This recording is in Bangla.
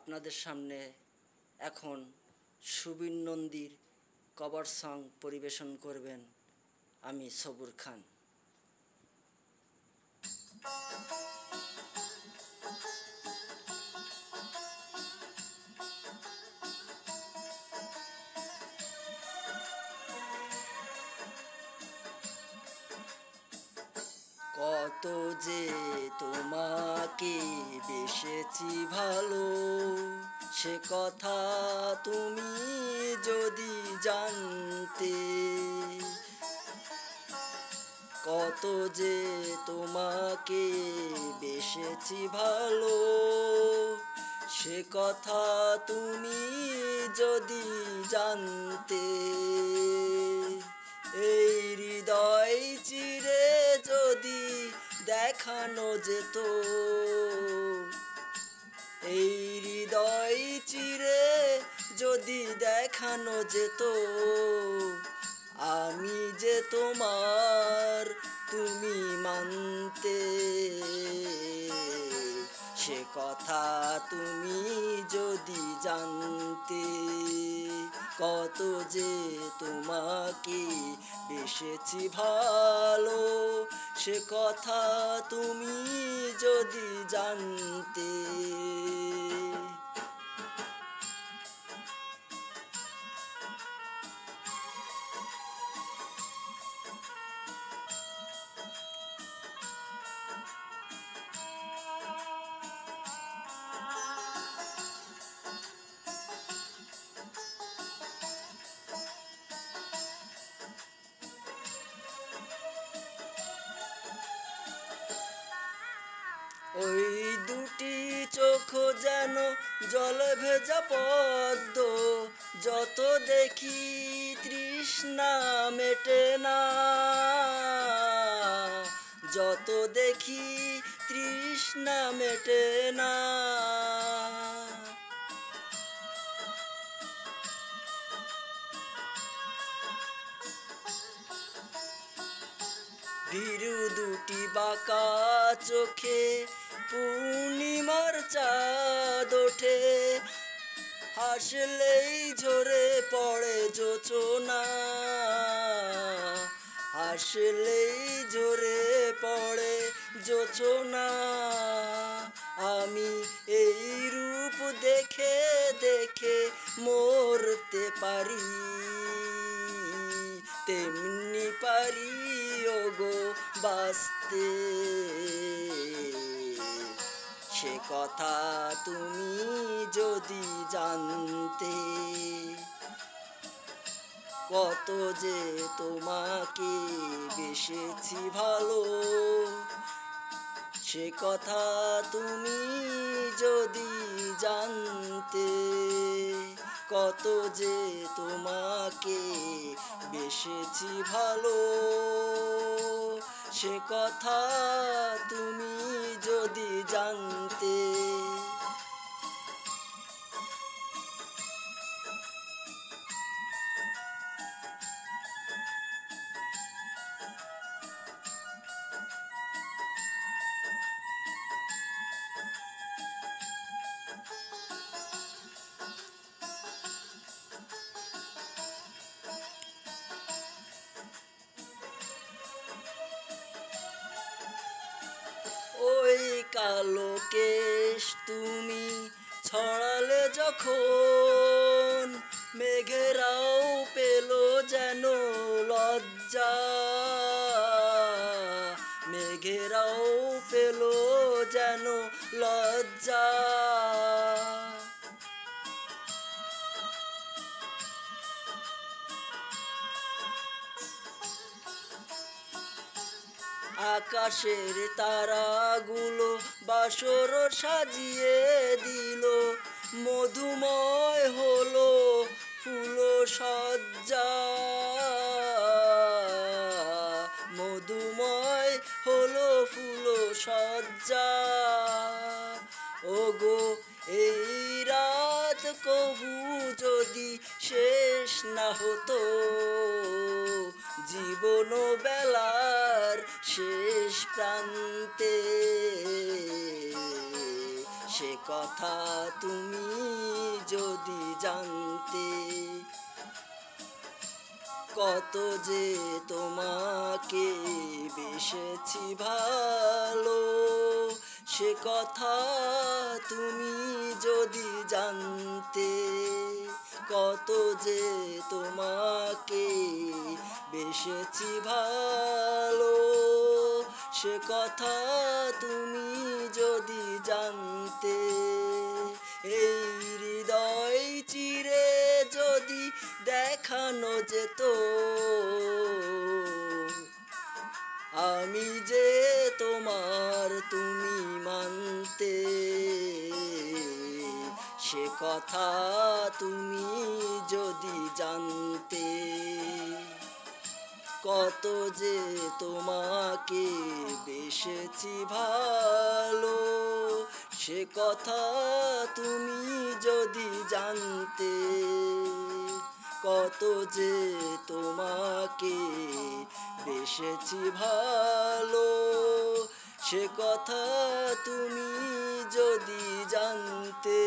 আপনাদের সামনে এখন সুবীর নন্দীর কভার সং পরিবেশন করবেন আমি সবুর খান। কত যে তোমাকে বেসেছি ভালো, সে কথা তুমি যদি জানতে। কত যে তোমাকে বেসেছি ভালো, সে কথা তুমি যদি জানতে। এই হৃদয় চিরে যদি দেখানো যেত, এই হৃদয় চিরে যদি দেখানো যেত, আমি যে তোমার তুমি মানতে। সে কথা তুমি যদি জানতে। কত যে তোমাকে বেসেছি ভালো, সে কথা তুমি যদি জানতে। ওই দুটি চোখ যেন জলে ভেজা পদ্ম, যত দেখি তৃষ্ণা মেটে না, যত দেখি তৃষ্ণা মেটে না। ভীরু দুটি বাঁকা চোখে পূর্ণিমার চাঁদ ওঠে, হাসলেই ঝরে পড়ে জোছনা, হাসলেই ঝরে পড়ে জোছনা। আমি এই রূপ দেখে দেখে মরতে পারি, তেমনি পারি ওগো বাঁচতে। সে কথা তুমি যদি জানতে। কত যে তোমাকে বেসেছি ভালো, সে কথা তুমি যদি জানতে। কত যে তোমাকে বেসেছি ভালো, সে কথা তুমি যদি জানতে। ওই কালো কেশ তুমি ছড়ালে যখন, মেঘেরাও পেল যেন লজ্জা, মেঘেরাও পেল যেন লজ্জা। আকাশের তারাগুলো বাসর সাজিয়ে দিল, মধুময় হলো ফুল সজ্জা, মধুময় হলো ফুল সজ্জা। ওগো এই রাত কবু যদি শেষ না হতো, জীবন বেলার শেষ প্রান্তে, সে কথা তুমি যদি জানতে, কত যে তোমাকে বেসেছি ভালো, সে কথা তুমি যদি জানতে, কত যে তোমাকে বেসেছি ভালো, সে কথা তুমি যদি জানতে। এই হৃদয় চিরে যদি দেখানো যেত, আমি যে তোমার তুমি মানতে, সে কথা তুমি যদি জানতে, কত যে তোমাকে বেসেছি ভালো, সে কথা তুমি যদি জানতে, কত যে তোমাকে বেসেছি ভালো, সে কথা তুমি যদি জানতে।